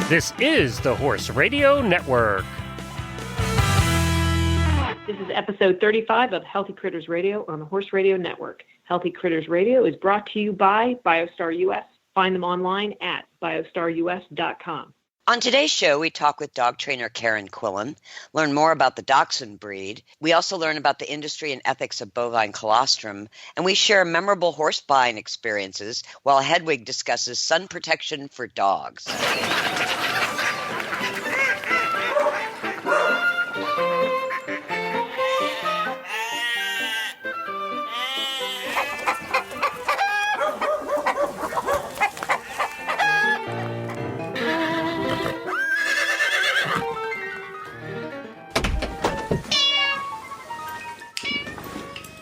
This is the Horse Radio Network. This is episode 35 of Healthy Critters Radio on the Horse Radio Network. Healthy Critters Radio is brought to you by BioStar US. Find them online at biostarus.com. On today's show, we talk with dog trainer Karen Quillen, learn more about the Dachshund breed. We also learn about the industry and ethics of bovine colostrum, and we share memorable horse buying experiences while Hedwig discusses sun protection for dogs.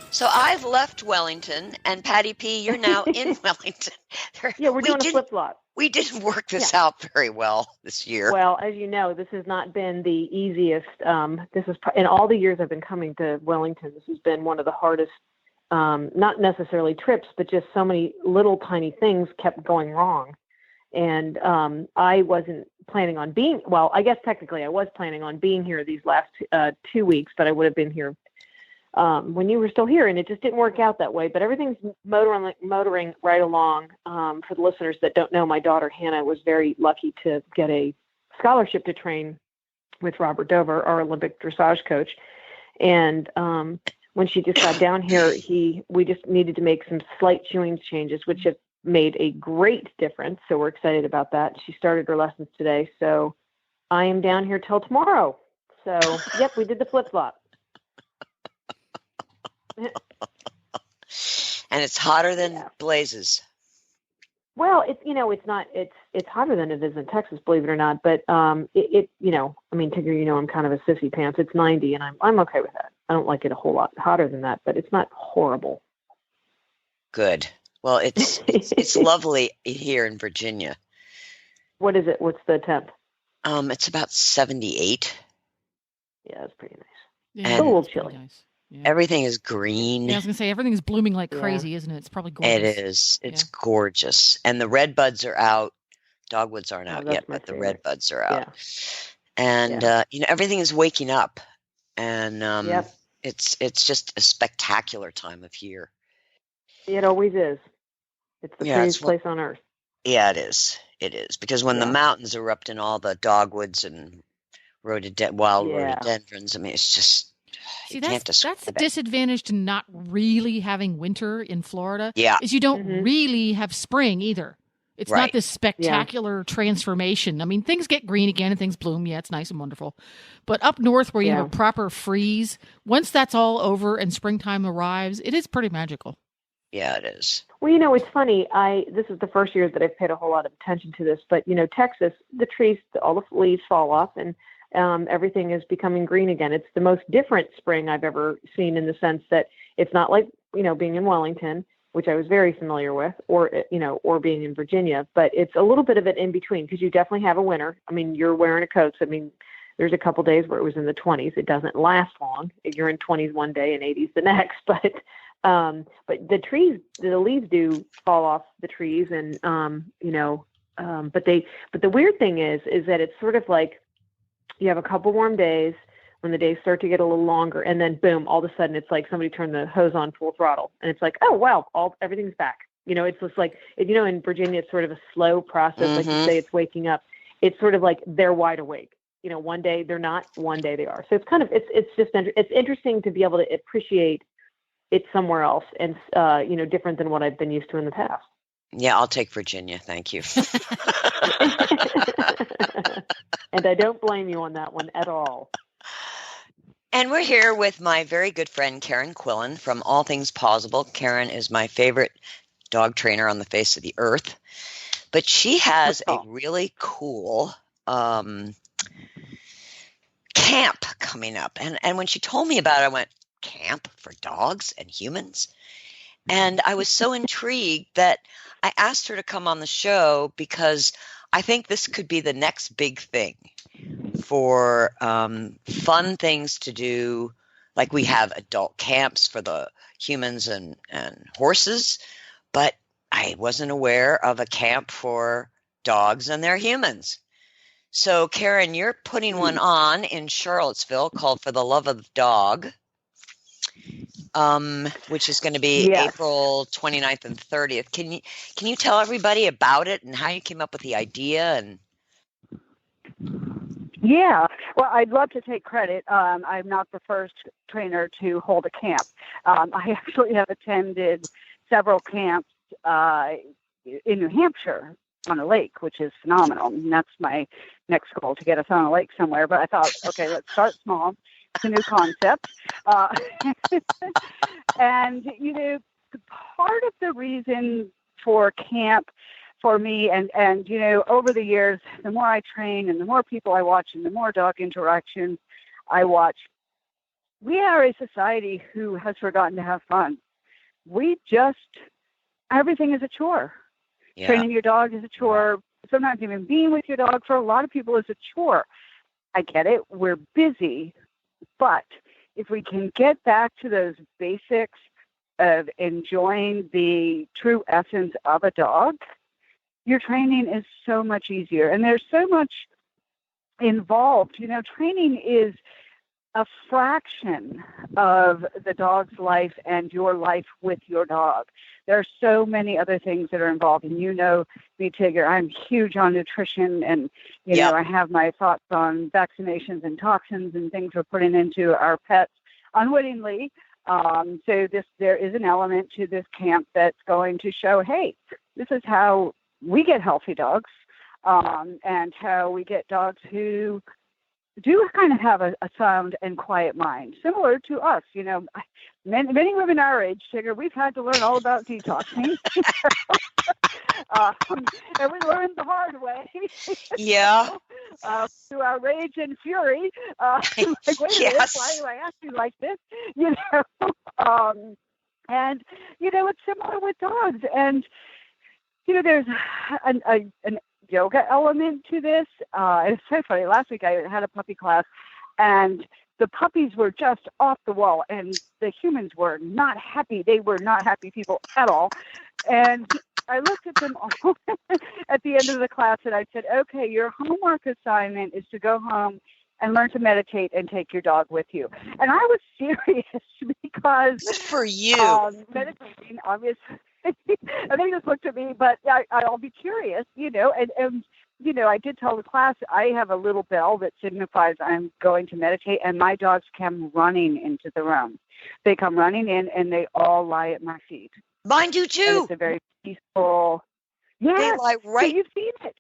So I've left Wellington, and Patty P., you're now in Wellington. Yeah, we're doing a flip-flop. We didn't work this out very well this year. Well, as you know, this has not been the easiest. This is in all the years I've been coming to Wellington, this has been one of the hardest, not necessarily trips, but just so many little tiny things kept going wrong. And I wasn't planning on being, well, I guess technically I was planning on being here these last 2 weeks, but I would have been here when you were still here, and it just didn't work out that way. But everything's motoring right along. For the listeners that don't know, my daughter Hannah was very lucky to get a scholarship to train with Robert Dover, our Olympic dressage coach. And when she just got down here, we just needed to make some slight shoeing changes, which have made a great difference. So we're excited about that. She started her lessons today, so I am down here till tomorrow. So yep, we did the flip-flop. And it's hotter than blazes. Well, it's hotter than it is in Texas, believe it or not. But Tigger, I'm kind of a sissy pants. It's 90, and I'm okay with that. I don't like it a whole lot hotter than that, but it's not horrible. Good. Well, it's lovely here in Virginia. What is it? What's the temp? It's about 78. Yeah, that's pretty nice. Yeah, it's a little chilly. Nice. Yeah. Everything is green. Yeah, I was going to say, everything is blooming like crazy, isn't it? It's probably gorgeous. It is. It's gorgeous. And the red buds are out. Dogwoods aren't out yet, but the red buds are out. Yeah. And, everything is waking up. And it's just a spectacular time of year. It always is. It's the prettiest place on earth. Yeah, it is. It is. Because when the mountains erupt in all the dogwoods and wild rhododendrons, I mean, it's just... See, that's the disadvantage to not really having winter in Florida. Yeah. Is you don't really have spring either. It's not this spectacular transformation. I mean, things get green again and things bloom. Yeah, it's nice and wonderful. But up north where you have a proper freeze, once that's all over and springtime arrives, it is pretty magical. Yeah, it is. Well, it's funny. This is the first year that I've paid a whole lot of attention to this. But, Texas, the trees, all the leaves fall off and everything is becoming green again. It's the most different spring I've ever seen in the sense that it's not like, being in Wellington, which I was very familiar with, or being in Virginia, but it's a little bit of it in between because you definitely have a winter. I mean, you're wearing a coat. So, I mean, there's a couple days where it was in the 20s. It doesn't last long. You're in 20s one day and 80s the next, but the trees, the leaves do fall off the trees and, but the weird thing is that it's sort of like, you have a couple warm days when the days start to get a little longer, and then boom, all of a sudden it's like somebody turned the hose on full throttle, and it's like, oh wow, everything's back. It's just like, in Virginia, it's sort of a slow process. Like you say, it's waking up. It's sort of like they're wide awake. One day they're not, one day they are. So it's kind of it's interesting to be able to appreciate it somewhere else, and different than what I've been used to in the past. Yeah, I'll take Virginia. Thank you. And I don't blame you on that one at all. And we're here with my very good friend, Karen Quillen from All Things Possible. Karen is my favorite dog trainer on the face of the earth. But she has a really cool camp coming up. And when she told me about it, I went, camp for dogs and humans? And I was so intrigued that I asked her to come on the show because I think this could be the next big thing for fun things to do. Like we have adult camps for the humans and horses, but I wasn't aware of a camp for dogs and their humans. So, Karen, you're putting one on in Charlottesville called For the Love of the Dog, which is going to be April 29th and 30th. Can you tell everybody about it and how you came up with the idea? And yeah, well, I'd love to take credit. I'm not the first trainer to hold a camp. I actually have attended several camps in New Hampshire on a lake, which is phenomenal. And that's my next goal, to get us on a lake somewhere. But I thought, okay, let's start small. It's a new concept. And, part of the reason for camp for me, and over the years, the more I train and the more people I watch and the more dog interactions I watch, we are a society who has forgotten to have fun. Everything is a chore. Yeah. Training your dog is a chore. Sometimes even being with your dog for a lot of people is a chore. I get it. We're busy. But if we can get back to those basics of enjoying the true essence of a dog, your training is so much easier. And there's so much involved. Training is a fraction of the dog's life and your life with your dog. There are so many other things that are involved. And me, Tigger, I'm huge on nutrition, and, I have my thoughts on vaccinations and toxins and things we're putting into our pets unwittingly. So there is an element to this camp that's going to show, hey, this is how we get healthy dogs, and how we get dogs who do kind of have a sound and quiet mind, similar to us. Many women our age, Tigger, we've had to learn all about detoxing. And we learned the hard way. Yeah. Through our rage and fury. Like, wait a minute, why do I ask you like this? And, it's similar with dogs. And, there's an yoga element to this. It's so funny. Last week I had a puppy class, and the puppies were just off the wall, and the humans were not happy. They were not happy people at all. And I looked at them all at the end of the class, and I said, okay, your homework assignment is to go home and learn to meditate and take your dog with you. And I was serious because good for you. Meditating, obviously. And they just looked at me, but I'll be curious, and I did tell the class I have a little bell that signifies I'm going to meditate, and my dogs come running into the room. They come running in, and they all lie at my feet. Mine do too. And it's a very peaceful. Yes, they lie right. So you've seen it.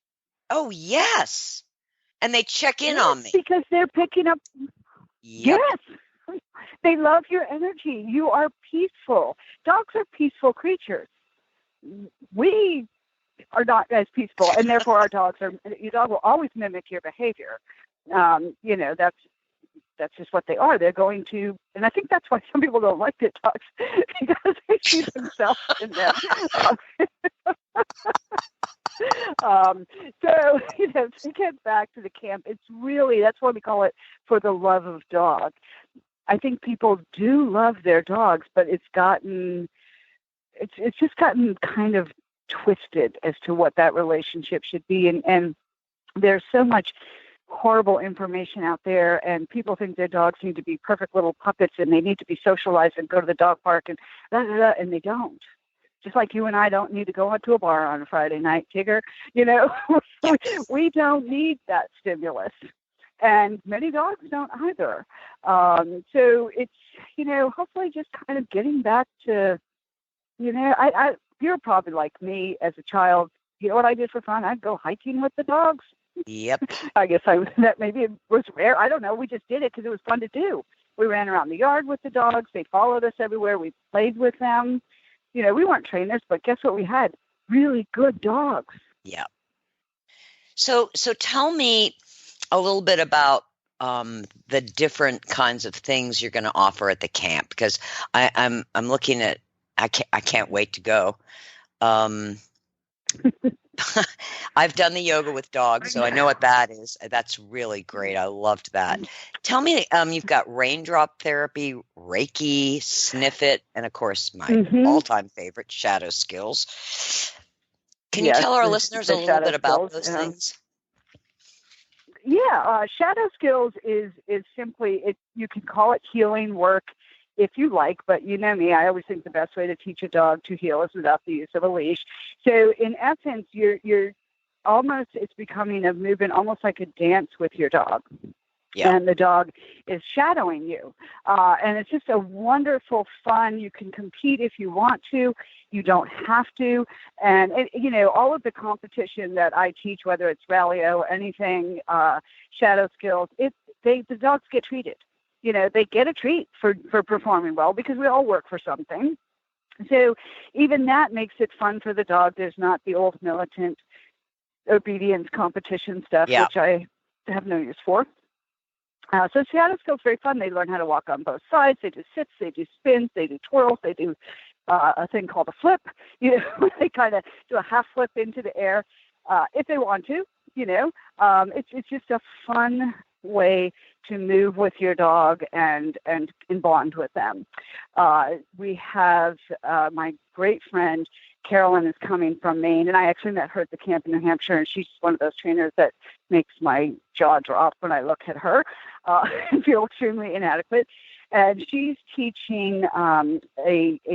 Oh yes, and they check in on me because they're picking up. Yep. Yes, they love your energy. You are peaceful. Dogs are peaceful creatures. We are not as peaceful, and therefore your dog will always mimic your behavior. That's just what they are. They're going to, and I think that's why some people don't like their dogs, because they see themselves in them. So, to get back to the camp, it's really, that's why we call it For the Love of Dog. I think people do love their dogs, but it's just gotten kind of twisted as to what that relationship should be. And there's so much horrible information out there, and people think their dogs need to be perfect little puppets and they need to be socialized and go to the dog park and and they don't. Just like you and I don't need to go out to a bar on a Friday night, Tigger. We don't need that stimulus. And many dogs don't either. So it's, hopefully just kind of getting back to, you're probably like me as a child. You know what I did for fun? I'd go hiking with the dogs. Yep. I guess that maybe it was rare. I don't know. We just did it because it was fun to do. We ran around the yard with the dogs. They followed us everywhere. We played with them. We weren't trainers, but guess what? We had really good dogs. Yeah. So tell me a little bit about the different kinds of things you're going to offer at the camp, because I'm looking at. I can't wait to go. I've done the yoga with dogs, so I know what that is. That's really great. I loved that. Tell me, you've got raindrop therapy, Reiki, Sniff It, and of course my all-time favorite, Shadow Skills. Can you tell our listeners a little bit about those things? Shadow skills is simply it. You can call it healing work if you like, but you know me, I always think the best way to teach a dog to heal is without the use of a leash. So in essence, you're almost, it's becoming a movement, almost like a dance with your dog. Yeah. And the dog is shadowing you. And it's just a wonderful fun. You can compete if you want to. You don't have to. And all of the competition that I teach, whether it's Rally-O, anything, shadow skills, the dogs get treated. They get a treat for performing well because we all work for something. So even that makes it fun for the dog. There's not the old militant obedience competition stuff, which I have no use for. So shadow skills very fun. They learn how to walk on both sides. They do sits, they do spins, they do twirls, they do a thing called a flip. They kind of do a half flip into the air if they want to. It's just a fun way to move with your dog and bond with them. We have my great friend Carolyn is coming from Maine, and I actually met her at the camp in New Hampshire, and she's one of those trainers that makes my jaw drop when I look at her and feel extremely inadequate. And she's teaching a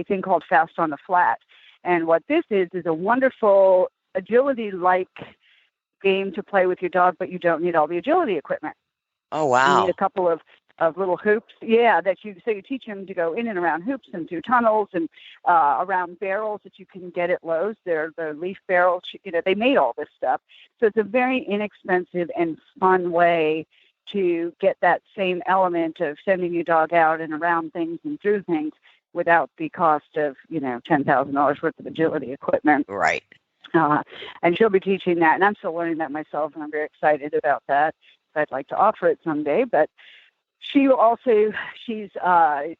thing called Fast on the Flat. And what this is a wonderful agility-like game to play with your dog, but you don't need all the agility equipment. Oh, wow. You need a couple of little hoops, so you teach them to go in and around hoops and through tunnels and around barrels that you can get at Lowe's. They're leaf barrels. They made all this stuff. So it's a very inexpensive and fun way to get that same element of sending your dog out and around things and through things without the cost of, $10,000 worth of agility equipment. Right. And she'll be teaching that, and I'm still learning that myself, and I'm very excited about that. I'd like to offer it someday, but she's a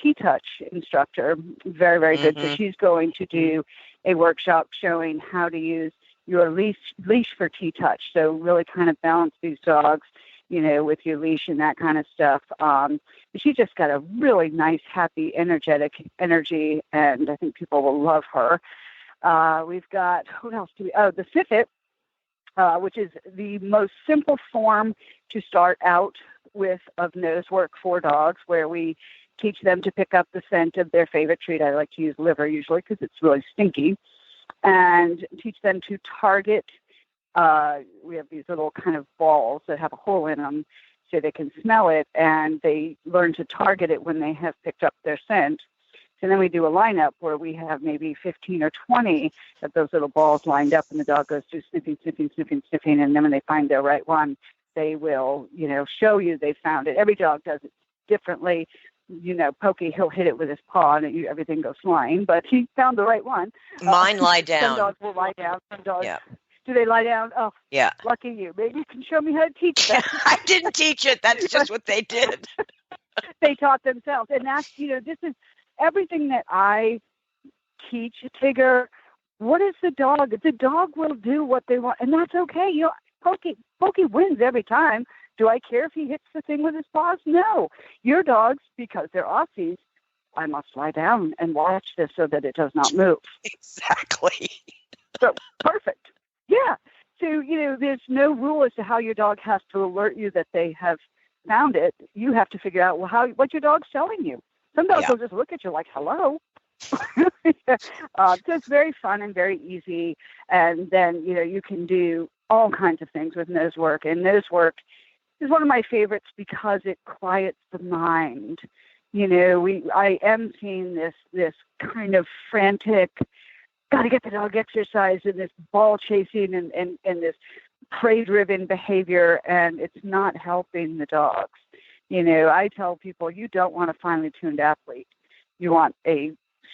T-Touch instructor, very, very good. So she's going to do a workshop showing how to use your leash for T-Touch. So really kind of balance these dogs, with your leash and that kind of stuff. She just got a really nice, happy, energetic energy, and I think people will love her. We've got, what else do we, the Siffit, which is the most simple form to start out with of nose work for dogs, where we teach them to pick up the scent of their favorite treat. I like to use liver usually because it's really stinky, and teach them to target. We have these little kind of balls that have a hole in them so they can smell it, and they learn to target it when they have picked up their scent. So then we do a lineup where we have maybe 15 or 20 of those little balls lined up, and the dog goes through sniffing, sniffing, sniffing, sniffing, and then when they find their right one, they will, show you they found it. Every dog does it differently. Pokey, he'll hit it with his paw, and everything goes flying, but he found the right one. Mine lie down. Some dogs will lie down. Some dogs, do they lie down? Oh, yeah. Lucky you. Maybe you can show me how to teach that. I didn't teach it. That's just what they did. They taught themselves. And that's, this is everything that I teach, Tigger. What is the dog? The dog will do what they want, and that's okay. Pokey wins every time. Do I care if he hits the thing with his paws? No. Your dogs, because they're Aussies, I must lie down and watch this so that it does not move. Exactly. So, perfect. Yeah. So, there's no rule as to how your dog has to alert you that they have found it. You have to figure out what your dog's telling you. Some dogs will just look at you like, hello. So it's very fun and very easy. And then, you can do all kinds of things with nose work. And nose work is one of my favorites because it quiets the mind. I am seeing this kind of frantic, got to get the dog exercise, and this ball chasing and this prey-driven behavior, and it's not helping the dogs. I tell people, you don't want a finely tuned athlete. You want a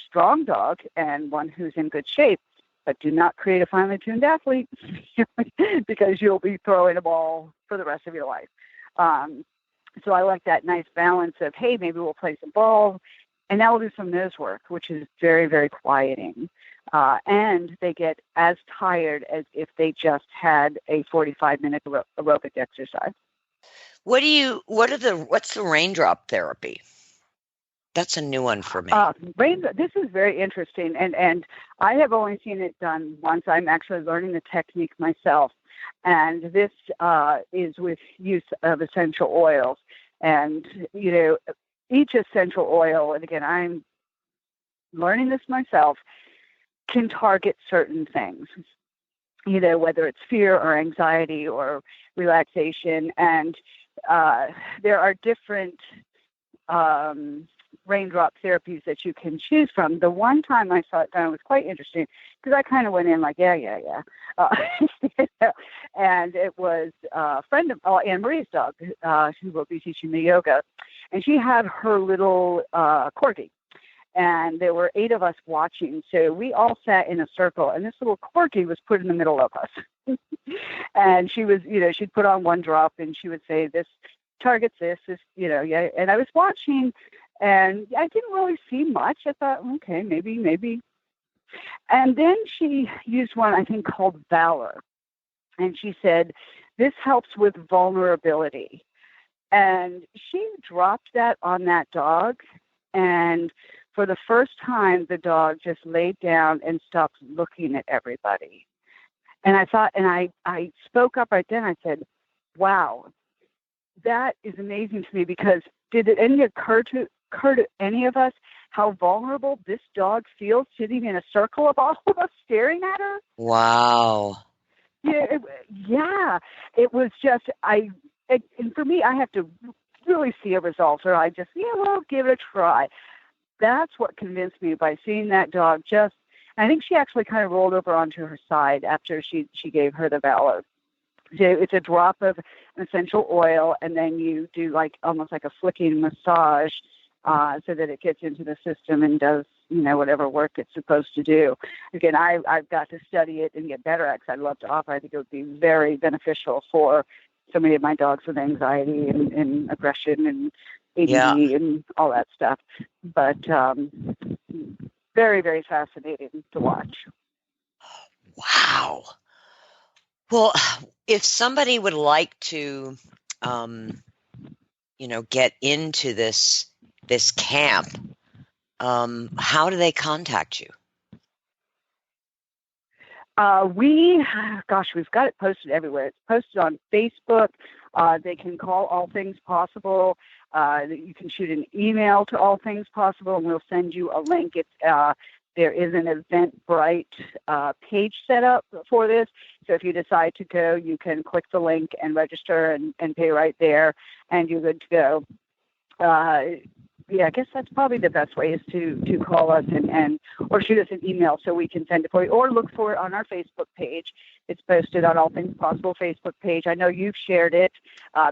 strong dog and one who's in good shape, but do not create a finely tuned athlete because you'll be throwing a ball for the rest of your life. So I like that nice balance of, hey, maybe we'll play some ball, and now we'll do some nose work, which is very, very quieting. And they get as tired as if they just had a 45-minute aerobic exercise. What's the raindrop therapy? That's a new one for me. This is very interesting, and I have only seen it done once. I'm actually learning the technique myself. And this is with use of essential oils. And, each essential oil, and again, I'm learning this myself, can target certain things, whether it's fear or anxiety or relaxation. And there are different raindrop therapies that you can choose from. The one time I saw it done was quite interesting because I kind of went in like, yeah. And it was a friend of Anne Marie's dog who will be teaching me yoga. And she had her little corgi. And there were 8 of us watching. So we all sat in a circle. And this little corgi was put in the middle of us. And she was, she'd put on one drop and she would say, this targets this, yeah. And I was watching. And I didn't really see much. I thought, okay, maybe. And then she used one, I think, called Valor. And she said, this helps with vulnerability. And she dropped that on that dog. And for the first time, the dog just laid down and stopped looking at everybody. And I thought, and I spoke up right then. I said, wow, that is amazing to me, because did it occur to any of us how vulnerable this dog feels sitting in a circle of all of us staring at her? Wow. Yeah, it was just, and for me, I have to really see a result, or I just, give it a try. That's what convinced me, by seeing that dog I think she actually kind of rolled over onto her side after she gave her the Valor. It's a drop of essential oil, and then you do almost like a flicking massage so that it gets into the system and does, whatever work it's supposed to do. Again, I've got to study it and get better at it, because I'd love to offer. I think it would be very beneficial for so many of my dogs with anxiety and aggression and ADD and all that stuff. But very, very fascinating to watch. Wow. Well, if somebody would like to, get into this camp, how do they contact you? We've got it posted everywhere. It's posted on Facebook. They can call All Things Possible. You can shoot an email to All Things Possible, and we'll send you a link. There is an Eventbrite page set up for this. So if you decide to go, you can click the link and register and pay right there, and you're good to go. I guess that's probably the best way, is to call us or shoot us an email so we can send it for you, or look for it on our Facebook page. It's posted on All Things Possible Facebook page. I know you've shared it.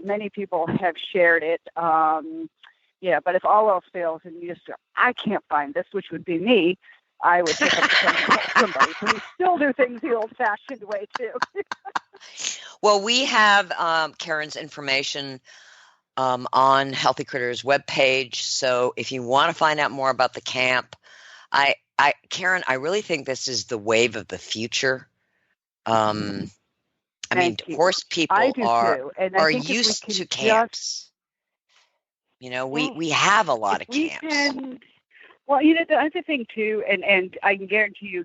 Many people have shared it. But if all else fails and you just, I can't find this, which would be me, I would pick up the phone and call somebody. So we still do things the old-fashioned way, too. Well, we have Karen's information on Healthy Critters webpage. So if you want to find out more about the camp, Karen, I really think this is the wave of the future. Horse people are used to camps. We have a lot of camps. Well, the other thing too, and I can guarantee you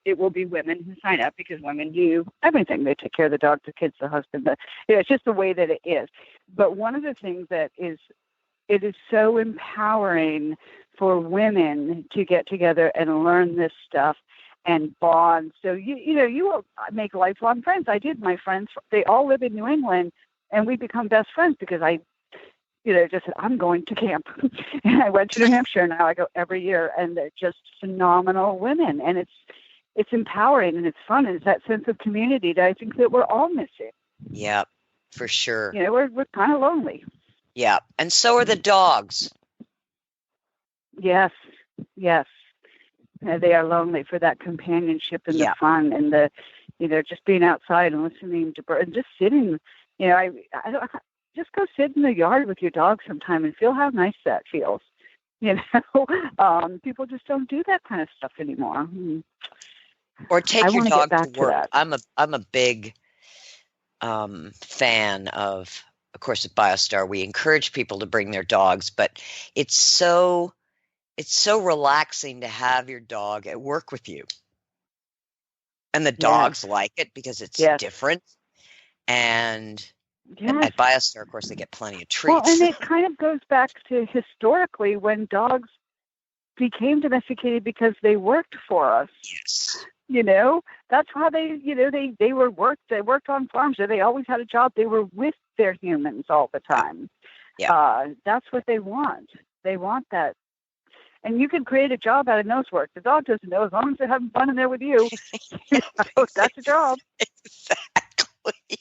it will be women who sign up, because women do everything. They take care of the dog, the kids, the husband. It's just the way that it is. But one of the things it is so empowering for women to get together and learn this stuff and bond. So you will make lifelong friends. I did. My friends, they all live in New England, and we become best friends because I just said, I'm going to camp. And I went to New Hampshire. Now I go every year, and they're just phenomenal women. And it's empowering, and it's fun. And it's that sense of community that I think that we're all missing. Yeah, for sure. We're kind of lonely. Yeah. And so are the dogs. Yes. They are lonely for that companionship and the fun and the, just being outside and listening to birds and just sitting, I just go sit in the yard with your dog sometime and feel how nice that feels. People just don't do that kind of stuff anymore. Or take your dog to work. I'm a big fan of course, at BioStar, we encourage people to bring their dogs, but it's so relaxing to have your dog at work with you. And the dogs like it because it's different. And Yes. at BioStar, of course, they get plenty of treats. Well, and it kind of goes back to historically when dogs became domesticated because they worked for us. Yes. That's how they worked on farms. They always had a job. They were with their humans all the time. Yeah. That's what they want. They want that. And you can create a job out of nose work. The dog doesn't know, as long as they're having fun in there with you. That's a job. Exactly.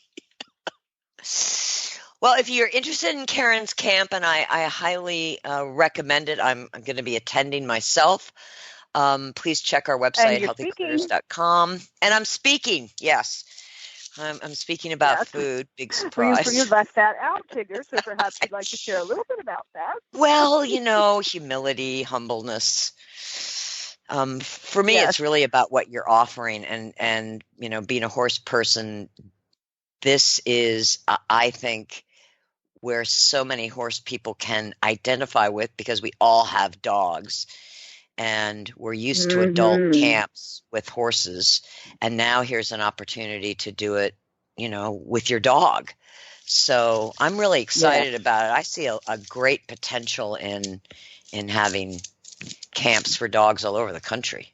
Well, if you're interested in Karen's camp, and I highly recommend it, I'm going to be attending myself. Please check our website, healthycritters.com. And I'm speaking, yes. I'm speaking about food. Big surprise. You left that out, Tigger, so perhaps you'd like to share a little bit about that. Well, humility, humbleness. For me, It's really about what you're offering. And being a horse person, this is, I think, where so many horse people can identify with, because we all have dogs. And we're used to adult camps with horses. And now here's an opportunity to do it, with your dog. So I'm really excited about it. I see a great potential in having camps for dogs all over the country.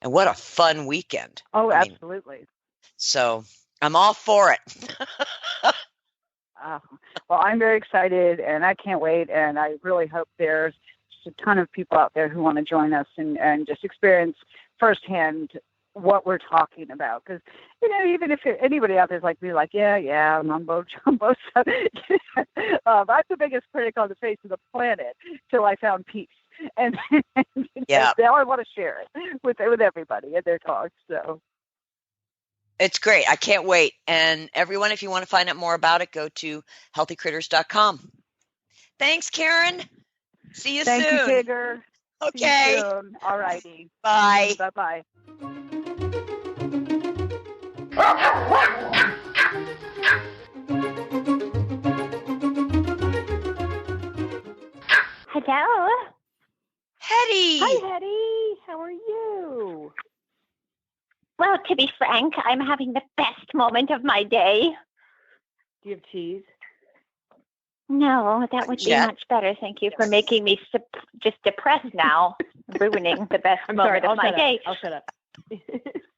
And what a fun weekend. Oh, absolutely. So I'm all for it. Well, I'm very excited, and I can't wait. And I really hope there's a ton of people out there who want to join us and just experience firsthand what we're talking about. Because, even if anybody out there's like me, like, I'm on both jumbo. I'm the biggest critic on the face of the planet till I found peace. And now I want to share it with everybody and their dogs. So it's great. I can't wait. And everyone, if you want to find out more about it, go to healthycritters.com. Thanks, Karen. See you soon. Thank you, Tigger. Okay. See you soon. All righty. Bye. Bye-bye. Hello. Hetty. Hi, Hetty. How are you? Well, to be frank, I'm having the best moment of my day. Do you have cheese? No, that would be much better. Thank you for making me just depressed now, ruining the best moment of my day. I'll shut up.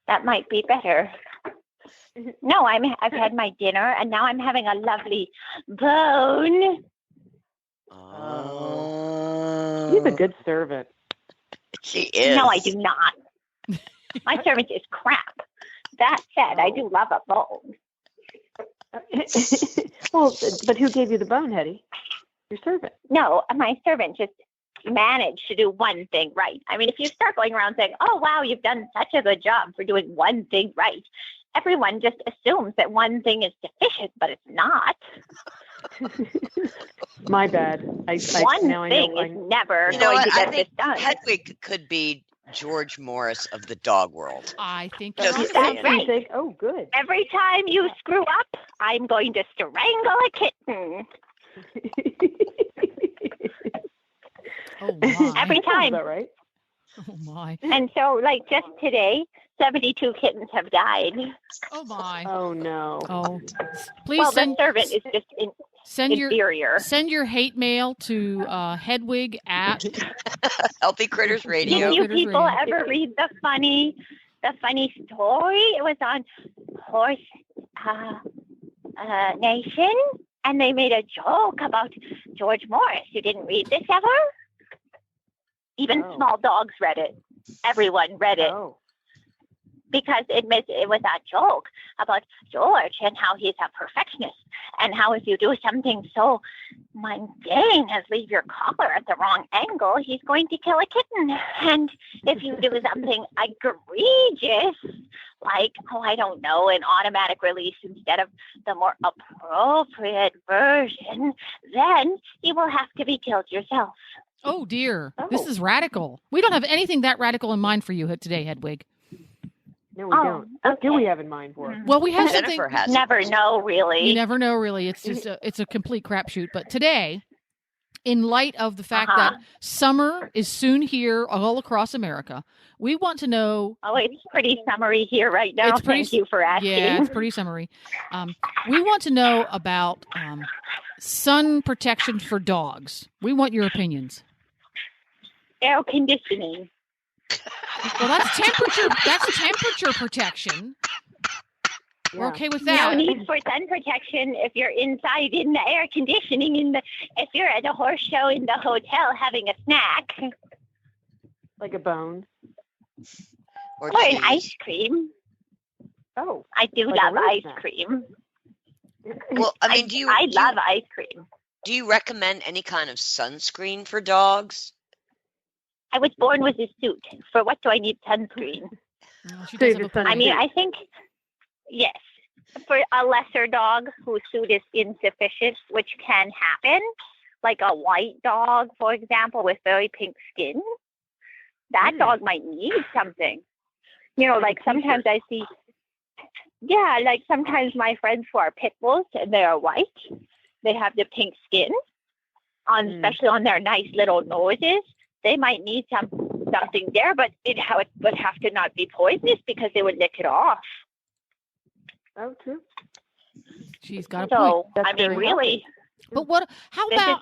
That might be better. No, I've had my dinner, and now I'm having a lovely bone. Oh. She's a good servant. She is. No, I do not. My servant is crap. That said, I do love a bone. Well, but who gave you the bone, Hetty? Your servant. No, my servant just managed to do one thing right. I mean, if you start going around saying, oh, wow, you've done such a good job for doing one thing right, everyone just assumes that one thing is deficient, but it's not. My bad. One thing is never going to get this done. Hedwig could be George Morris of the dog world. I think that's right. Oh, good. Every time you screw up, I'm going to strangle a kitten. Oh my! Every time. That right? Oh my! And so, like just today, 72 kittens have died. Oh my! Oh no! Oh, please well, send. The servant is just inferior. Send your hate mail to Hedwig at Healthy Critters Radio. Did you people ever read the funny story? It was on Horse Nation, and they made a joke about George Morris. You didn't read this ever? Even small dogs read it. Everyone read it. Oh. Because it was a joke about George and how he's a perfectionist, and how if you do something so mundane as leave your collar at the wrong angle, he's going to kill a kitten. And if you do something egregious, like, I don't know, an automatic release instead of the more appropriate version, then you will have to be killed yourself. Oh, dear. This is radical. We don't have anything that radical in mind for you today, Hedwig. No, we don't. What do we have in mind for? Well, we have Jennifer something. has never know, really. You never know, really. It's just it's a complete crapshoot. But today, in light of the fact that summer is soon here all across America, we want to know. Oh, it's pretty summery here right now. Thank you for asking. Yeah, it's pretty summery. We want to know about sun protection for dogs. We want your opinions. Air conditioning. Well, that's temperature protection. Yeah. We're okay with that. No need for sun protection if you're inside in the air conditioning. If you're at a horse show in the hotel having a snack, like a bone or an ice cream. Oh, I do love ice cream. Well, I mean, I love ice cream. Do you recommend any kind of sunscreen for dogs? I was born with a suit. For what do I need sunscreen? I think. Yes, for a lesser dog whose suit is insufficient, which can happen, like a white dog, for example, with very pink skin, that dog might need something. Like sometimes I see, like sometimes my friends who are pit bulls and they are white, they have the pink skin, especially on their nice little noses. They might need something there, but it would have to not be poisonous because they would lick it off. Oh, true. She's got a point. I mean, really. But how about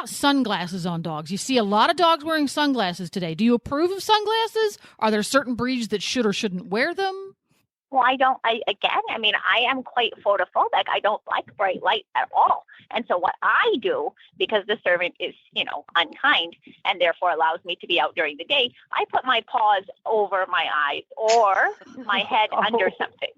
sunglasses on dogs? You see a lot of dogs wearing sunglasses today. Do you approve of sunglasses? Are there certain breeds that should or shouldn't wear them? Well, I am quite photophobic. I don't like bright light at all. And so what I do, because the servant is, unkind and therefore allows me to be out during the day, I put my paws over my eyes or my head under something.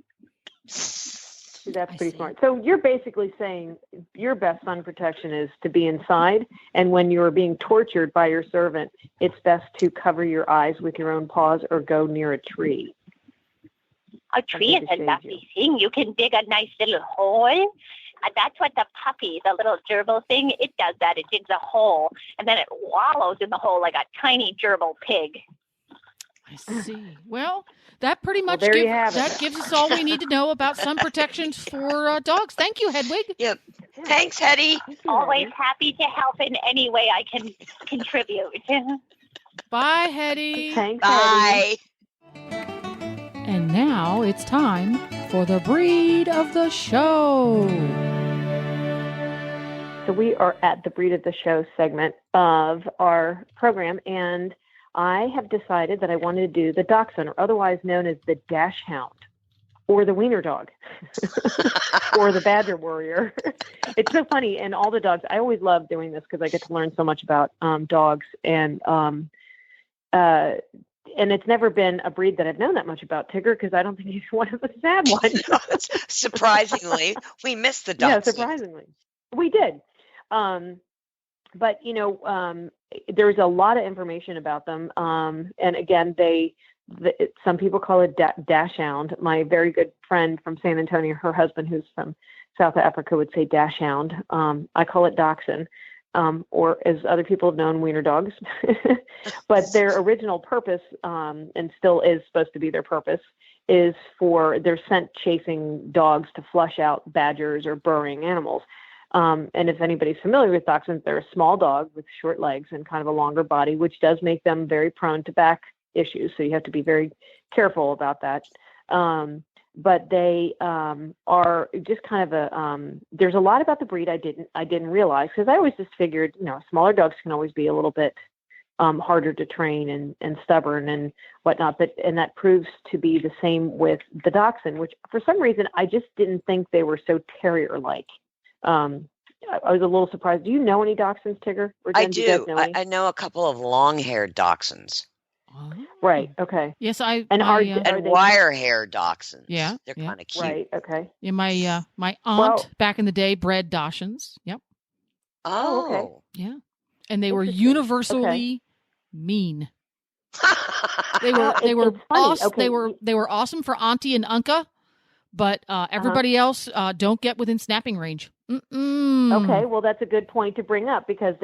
That's pretty smart. So you're basically saying your best sun protection is to be inside, and when you're being tortured by your servant, it's best to cover your eyes with your own paws or go near a tree. A tree is a lovely thing. You can dig a nice little hole. That's what the puppy, the little gerbil thing, it does that. It digs a hole, and then it wallows in the hole like a tiny gerbil pig. I see. Well, that pretty much gives us all we need to know about sun protections for dogs. Thank you, Hedwig. Yep. Thanks, Hetty. Always happy to help in any way I can contribute. Bye, Hetty. Thanks, Bye. Hetty. And now it's time for the breed of the show. So we are at the breed of the show segment of our program, and I have decided that I wanted to do the Dachshund, or otherwise known as the Dachshund, or the Wiener Dog, or the Badger Warrior. It's so funny, and all the dogs. I always love doing this because I get to learn so much about dogs, and it's never been a breed that I've known that much about, Tigger, because I don't think he's one of the sad ones. Surprisingly, we missed the Dachshund. Yeah, surprisingly, we did. But there's a lot of information about them. And again, some people call it Dachshund. My very good friend from San Antonio, her husband, who's from South Africa, would say Dachshund. I call it Dachshund, or as other people have known, Wiener dogs. But their original purpose, and still is supposed to be their purpose, is for their scent chasing dogs to flush out badgers or burrowing animals. And if anybody's familiar with dachshunds, they're a small dog with short legs and kind of a longer body, which does make them very prone to back issues. So you have to be very careful about that. But they are just kind of there's a lot about the breed I didn't realize, because I always just figured, smaller dogs can always be a little bit harder to train and stubborn and whatnot. And that proves to be the same with the dachshund, which for some reason I just didn't think they were so terrier-like. I was a little surprised. Do you know any dachshunds, Tigger? Or I do. I know a couple of long-haired dachshunds. Oh. Right. Okay. Yes, and wire-haired dachshunds. Yeah, they're kind of cute. Right. Okay. Yeah, my aunt back in the day bred dachshunds. Yep. Oh. Okay. Yeah, and they were universally mean. They were awesome. Okay. They were awesome for Auntie and Unca. But everybody else don't get within snapping range. Okay, well, that's a good point to bring up, because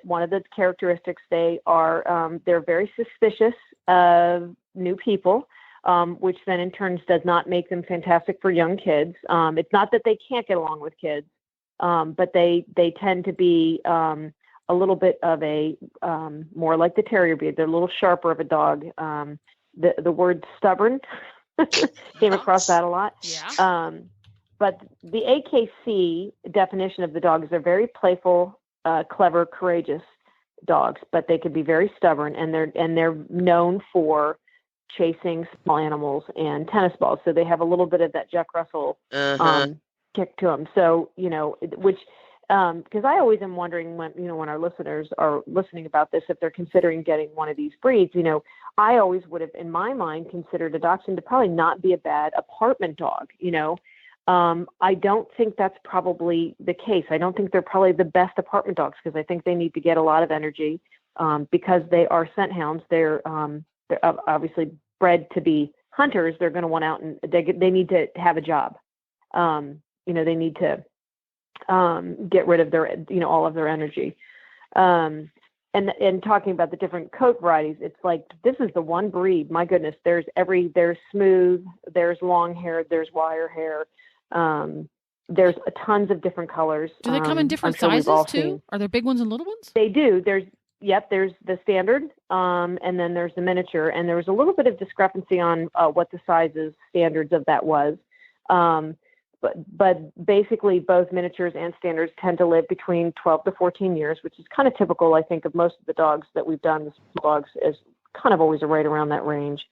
one of the characteristics, they're very suspicious of new people, which then in turn does not make them fantastic for young kids. It's not that they can't get along with kids, but they tend to be a little bit of a more like the terrier breed. They're a little sharper of a dog. The word stubborn came across that a lot. Yeah. But the AKC definition of the dog is they're very playful, clever, courageous dogs, but they can be very stubborn, and they're known for chasing small animals and tennis balls. So they have a little bit of that Jack Russell kick to them. So, which because I always am wondering when our listeners are listening about this, if they're considering getting one of these breeds, I always would have, in my mind, considered a Dachshund to probably not be a bad apartment dog. I don't think that's probably the case. I don't think they're probably the best apartment dogs because I think they need to get a lot of energy because they are scent hounds. They're obviously bred to be hunters. They're going to want out and they need to have a job. They need to get rid of their, all of their energy. And talking about the different coat varieties, it's like, this is the one breed, my goodness, there's smooth, there's long hair, there's wire hair. There's tons of different colors. Do they come in different sizes too? Are there big ones and little ones? They do. There's the standard, and then there's the miniature, and there was a little bit of discrepancy on what the sizes standards of that was. But basically both miniatures and standards tend to live between 12 to 14 years, which is kind of typical, I think, of most of the dogs that we've done. The small dogs is kind of always right around that range.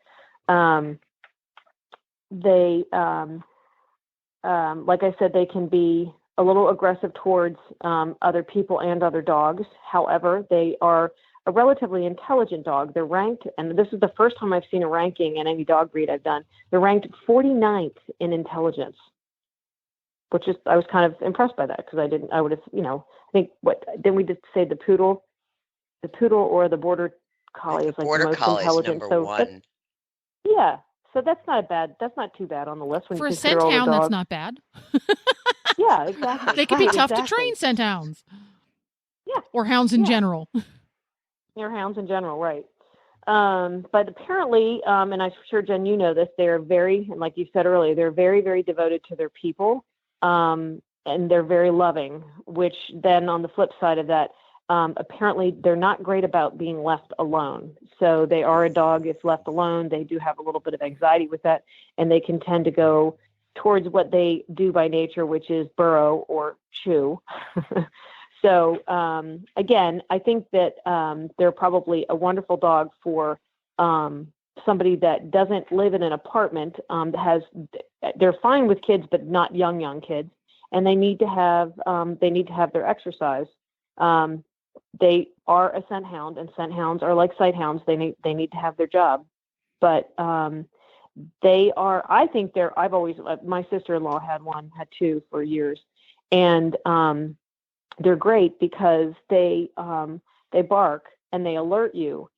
Like I said, they can be a little aggressive towards other people and other dogs. However, they are a relatively intelligent dog. They're ranked, and this is the first time I've seen a ranking in any dog breed I've done. They're ranked 49th in intelligence, which is, I was kind of impressed by that because I would have, I think then we just say the poodle or the border collie is like the most intelligent. Number one. Yeah. So that's not too bad on the list. When for you a scent hound, that's not bad. Yeah, exactly. They can be tough to train, scent hounds. Yeah. Or hounds in general. Or hounds in general, right. But apparently, and I'm sure, Jen, you know this, they're very, and like you said earlier, they're very, very devoted to their people. And they're very loving, which then on the flip side of that, apparently they're not great about being left alone. So they are a dog, if left alone, they do have a little bit of anxiety with that, and they can tend to go towards what they do by nature, which is burrow or chew. So again, I think that they're probably a wonderful dog for somebody that doesn't live in an apartment, they're fine with kids, but not young kids. And they need to have their exercise. They are a scent hound, and scent hounds are like sight hounds. They need to have their job, but they are, I think I've always, my sister-in-law had two for years, and they're great because they bark and they alert you.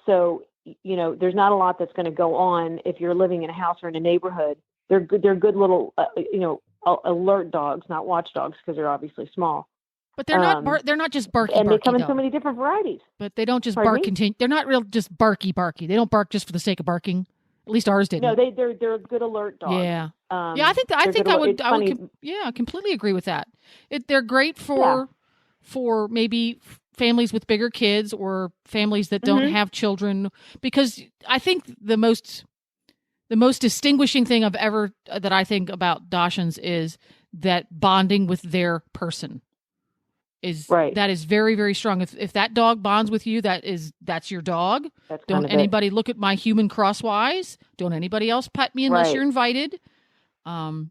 So, there's not a lot that's going to go on if you're living in a house or in a neighborhood. They're good little, alert dogs, not watchdogs, because they're obviously small. But they're not just barky. And they come in though. So many different varieties. But they don't just bark. They're not real just barky. They don't bark just for the sake of barking. At least ours didn't. No, they're a good alert dog. Yeah. I think I would completely agree with that. They're great for maybe families with bigger kids or families that don't have children, because I think the most distinguishing thing that I think about Dachshunds is that bonding with their person is right. That is very, very strong. If that dog bonds with you, that's your dog. Don't anybody look at my human crosswise. Don't anybody else pet me unless you're invited. That's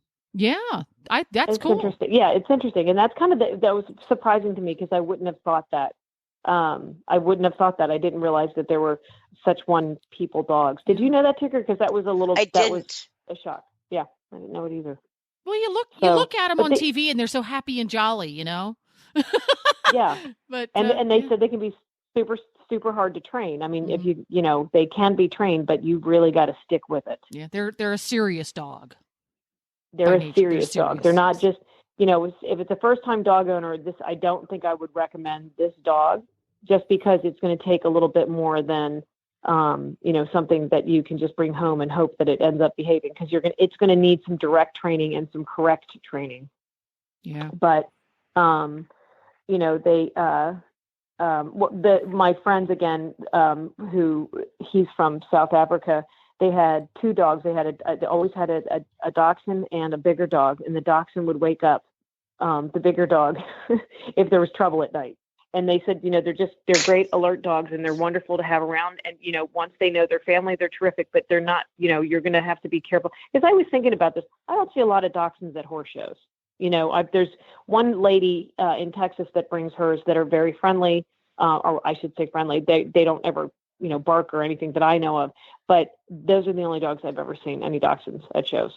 cool. Interesting. Yeah, it's interesting, and that's kind of that was surprising to me because I wouldn't have thought that. I didn't realize that there were such one-people dogs. Did you know that, Tigger? Because that was was a shock. Yeah, I didn't know it either. Well, you look at them on TV, and they're so happy and jolly, Yeah, but and they said they can be super, super hard to train. I mean, if you they can be trained, but you really got to stick with it. Yeah, they're a serious dog. They're a serious dog. They're not just if it's a first-time dog owner, I don't think I would recommend this dog, just because it's going to take a little bit more than something that you can just bring home and hope that it ends up behaving, because it's going to need some direct training and some correct training. Yeah. But You know, they my friends again, who he's from South Africa. They had two dogs. They always had a dachshund and a bigger dog, and the dachshund would wake up the bigger dog if there was trouble at night. And they said, you know, they're great alert dogs, and they're wonderful to have around. And, you know, once they know their family, they're terrific, but they're not, you know, you're going to have to be careful. Because I was thinking about this. I don't see a lot of dachshunds at horse shows. You know, there's one lady in Texas that brings hers that are very friendly, or I should say friendly. They don't ever, you know, bark or anything that I know of. But those are the only dogs I've ever seen, any dachshunds at shows.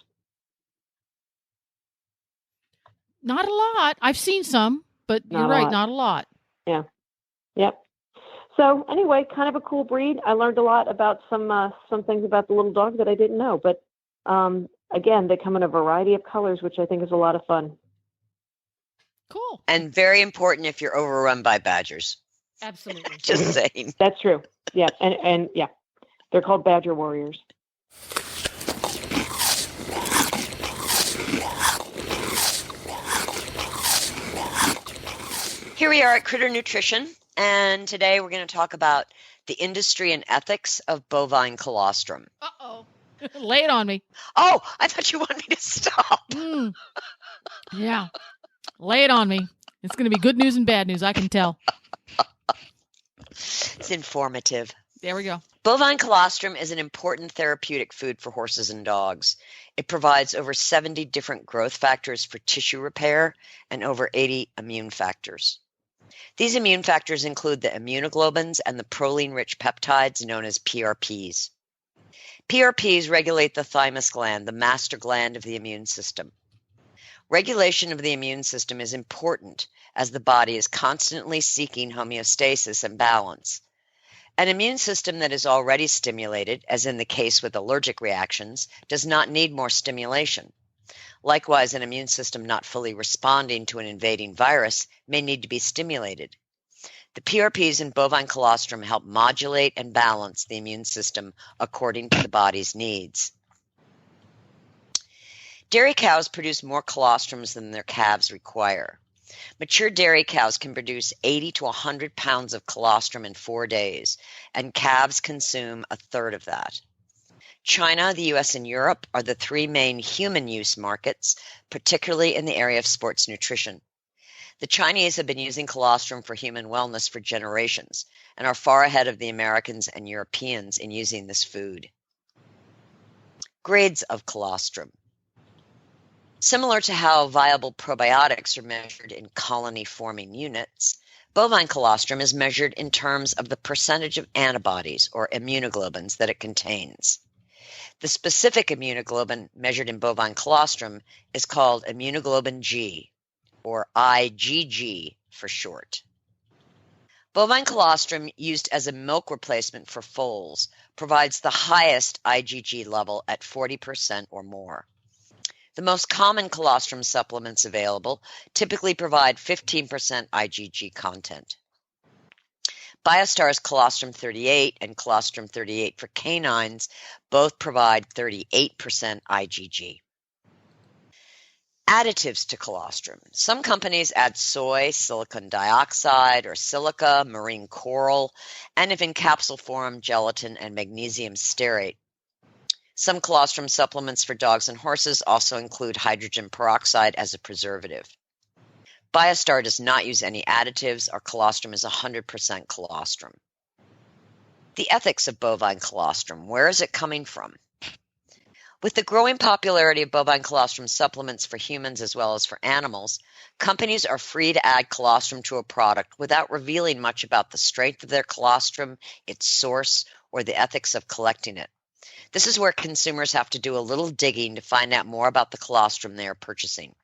Not a lot. I've seen some, but you're right, not a lot. Yeah. Yep. So anyway, kind of a cool breed. I learned a lot about some things about the little dog that I didn't know. But again, they come in a variety of colors, which I think is a lot of fun. Cool. And very important if you're overrun by badgers. Absolutely. Just saying. That's true. Yeah. And yeah, they're called badger warriors. Here we are at Critter Nutrition, and today we're going to talk about the industry and ethics of bovine colostrum. Uh-oh. Lay it on me. Oh, I thought you wanted me to stop. Yeah. Lay it on me. It's going to be good news and bad news, I can tell. It's informative. There we go. Bovine colostrum is an important therapeutic food for horses and dogs. It provides over 70 different growth factors for tissue repair and over 80 immune factors. These immune factors include the immunoglobulins and the proline-rich peptides known as PRPs. PRPs regulate the thymus gland, the master gland of the immune system. Regulation of the immune system is important as the body is constantly seeking homeostasis and balance. An immune system that is already stimulated, as in the case with allergic reactions, does not need more stimulation. Likewise, an immune system not fully responding to an invading virus may need to be stimulated. The PRPs in bovine colostrum help modulate and balance the immune system according to the body's needs. Dairy cows produce more colostrums than their calves require. Mature dairy cows can produce 80 to 100 pounds of colostrum in 4 days, and calves consume a third of that. China, the U.S., and Europe are the three main human use markets, particularly in the area of sports nutrition. The Chinese have been using colostrum for human wellness for generations and are far ahead of the Americans and Europeans in using this food. Grades of colostrum. Similar to how viable probiotics are measured in colony-forming units, bovine colostrum is measured in terms of the percentage of antibodies or immunoglobulins that it contains. The specific immunoglobulin measured in bovine colostrum is called immunoglobulin G, or IgG for short. Bovine colostrum used as a milk replacement for foals provides the highest IgG level at 40% or more. The most common colostrum supplements available typically provide 15% IgG content. BioStar's Colostrum 38 and Colostrum 38 for canines both provide 38% IgG. Additives to colostrum. Some companies add soy, silicon dioxide, or silica, marine coral, and if in capsule form, gelatin and magnesium stearate. Some colostrum supplements for dogs and horses also include hydrogen peroxide as a preservative. BioStar does not use any additives. Our colostrum is 100% colostrum. The ethics of bovine colostrum. Where is it coming from? With the growing popularity of bovine colostrum supplements for humans as well as for animals, companies are free to add colostrum to a product without revealing much about the strength of their colostrum, its source, or the ethics of collecting it. This is where consumers have to do a little digging to find out more about the colostrum they are purchasing.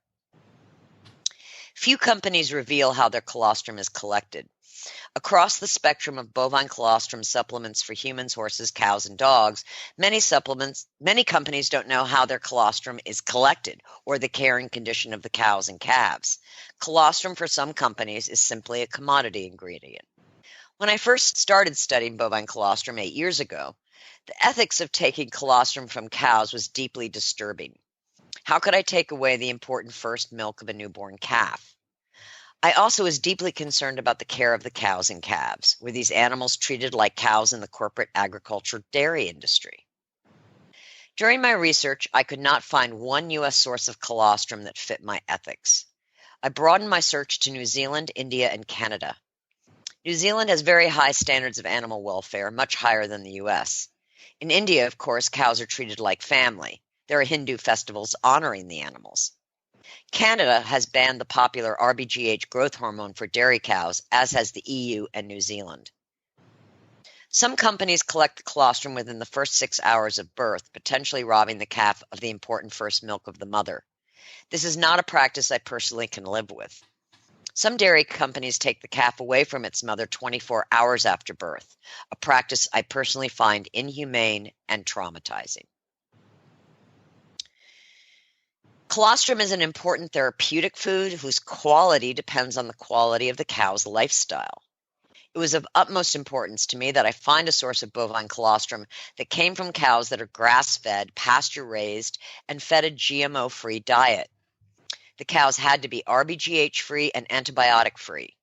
Few companies reveal how their colostrum is collected. Across the spectrum of bovine colostrum supplements for humans, horses, cows, and dogs, many companies don't know how their colostrum is collected or the care and condition of the cows and calves. Colostrum for some companies is simply a commodity ingredient. When I first started studying bovine colostrum 8 years ago, the ethics of taking colostrum from cows was deeply disturbing. How could I take away the important first milk of a newborn calf? I also was deeply concerned about the care of the cows and calves. Were these animals treated like cows in the corporate agriculture dairy industry? During my research, I could not find one U.S. source of colostrum that fit my ethics. I broadened my search to New Zealand, India, and Canada. New Zealand has very high standards of animal welfare, much higher than the U.S. In India, of course, cows are treated like family. There are Hindu festivals honoring the animals. Canada has banned the popular RBGH growth hormone for dairy cows, as has the EU and New Zealand. Some companies collect the colostrum within the first 6 hours of birth, potentially robbing the calf of the important first milk of the mother. This is not a practice I personally can live with. Some dairy companies take the calf away from its mother 24 hours after birth, a practice I personally find inhumane and traumatizing. Colostrum is an important therapeutic food whose quality depends on the quality of the cow's lifestyle. It was of utmost importance to me that I find a source of bovine colostrum that came from cows that are grass-fed, pasture-raised, and fed a GMO-free diet. The cows had to be RBGH-free and antibiotic-free.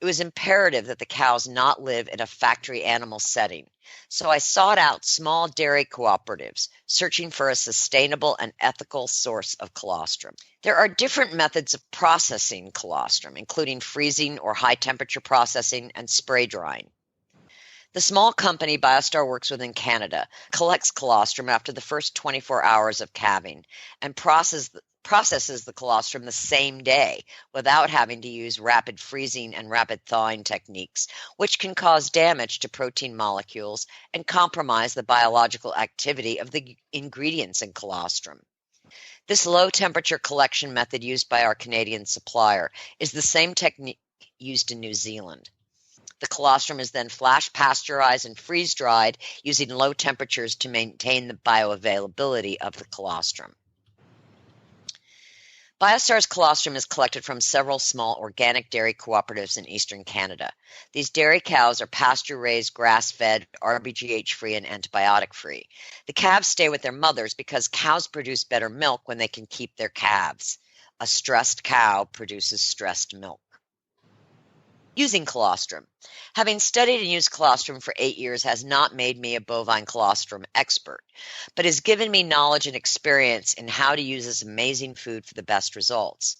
It was imperative that the cows not live in a factory animal setting, so I sought out small dairy cooperatives, searching for a sustainable and ethical source of colostrum. There are different methods of processing colostrum, including freezing or high-temperature processing and spray drying. The small company BioStar works with in Canada collects colostrum after the first 24 hours of calving and processes the colostrum the same day without having to use rapid freezing and rapid thawing techniques, which can cause damage to protein molecules and compromise the biological activity of the ingredients in colostrum. This low-temperature collection method used by our Canadian supplier is the same technique used in New Zealand. The colostrum is then flash pasteurized and freeze-dried using low temperatures to maintain the bioavailability of the colostrum. BioStar's colostrum is collected from several small organic dairy cooperatives in eastern Canada. These dairy cows are pasture-raised, grass-fed, RBGH-free, and antibiotic-free. The calves stay with their mothers because cows produce better milk when they can keep their calves. A stressed cow produces stressed milk. Using colostrum. Having studied and used colostrum for 8 years has not made me a bovine colostrum expert, but has given me knowledge and experience in how to use this amazing food for the best results.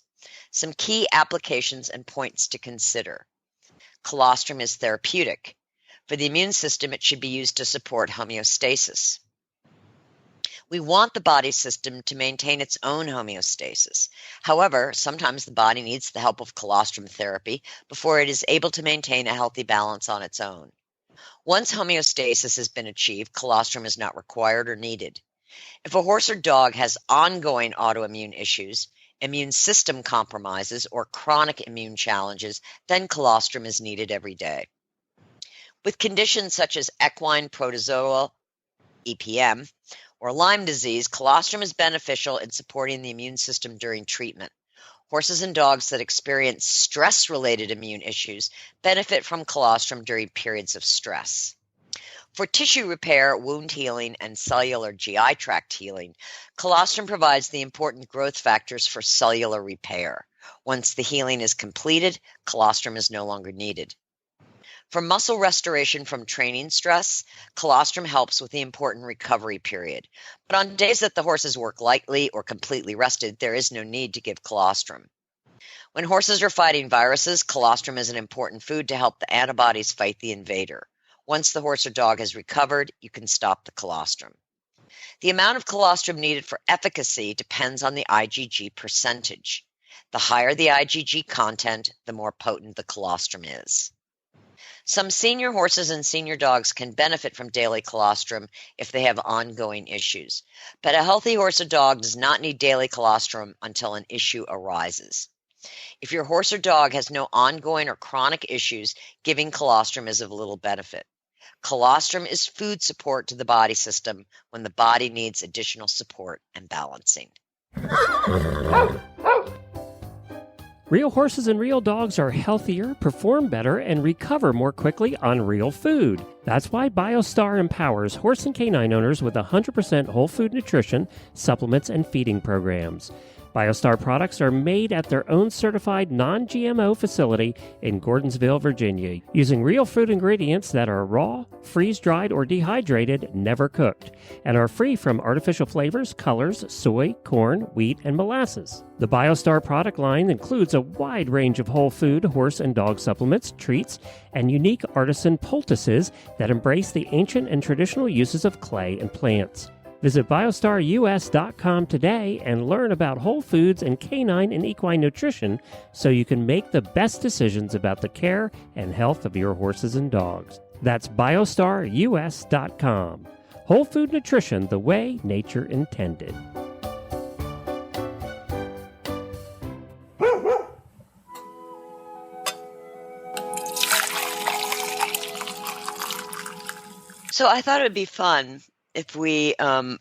Some key applications and points to consider. Colostrum is therapeutic. For the immune system, it should be used to support homeostasis. We want the body system to maintain its own homeostasis. However, sometimes the body needs the help of colostrum therapy before it is able to maintain a healthy balance on its own. Once homeostasis has been achieved, colostrum is not required or needed. If a horse or dog has ongoing autoimmune issues, immune system compromises, or chronic immune challenges, then colostrum is needed every day. With conditions such as equine protozoal, EPM, or Lyme disease, colostrum is beneficial in supporting the immune system during treatment. Horses and dogs that experience stress-related immune issues benefit from colostrum during periods of stress. For tissue repair, wound healing, and cellular GI tract healing, colostrum provides the important growth factors for cellular repair. Once the healing is completed, colostrum is no longer needed. For muscle restoration from training stress, colostrum helps with the important recovery period. But on days that the horses work lightly or completely rested, there is no need to give colostrum. When horses are fighting viruses, colostrum is an important food to help the antibodies fight the invader. Once the horse or dog has recovered, you can stop the colostrum. The amount of colostrum needed for efficacy depends on the IgG percentage. The higher the IgG content, the more potent the colostrum is. Some senior horses and senior dogs can benefit from daily colostrum if they have ongoing issues, but a healthy horse or dog does not need daily colostrum until an issue arises. If your horse or dog has no ongoing or chronic issues, giving colostrum is of little benefit. Colostrum is food support to the body system when the body needs additional support and balancing. Real horses and real dogs are healthier, perform better, and recover more quickly on real food. That's why BioStar empowers horse and canine owners with 100% whole food nutrition, supplements, and feeding programs. BioStar products are made at their own certified non-GMO facility in Gordonsville, Virginia, using real food ingredients that are raw, freeze-dried, or dehydrated, never cooked, and are free from artificial flavors, colors, soy, corn, wheat, and molasses. The BioStar product line includes a wide range of whole food, horse and dog supplements, treats, and unique artisan poultices that embrace the ancient and traditional uses of clay and plants. Visit biostarus.com today and learn about whole foods and canine and equine nutrition so you can make the best decisions about the care and health of your horses and dogs. That's biostarus.com. Whole food nutrition the way nature intended. So I thought it would be fun if we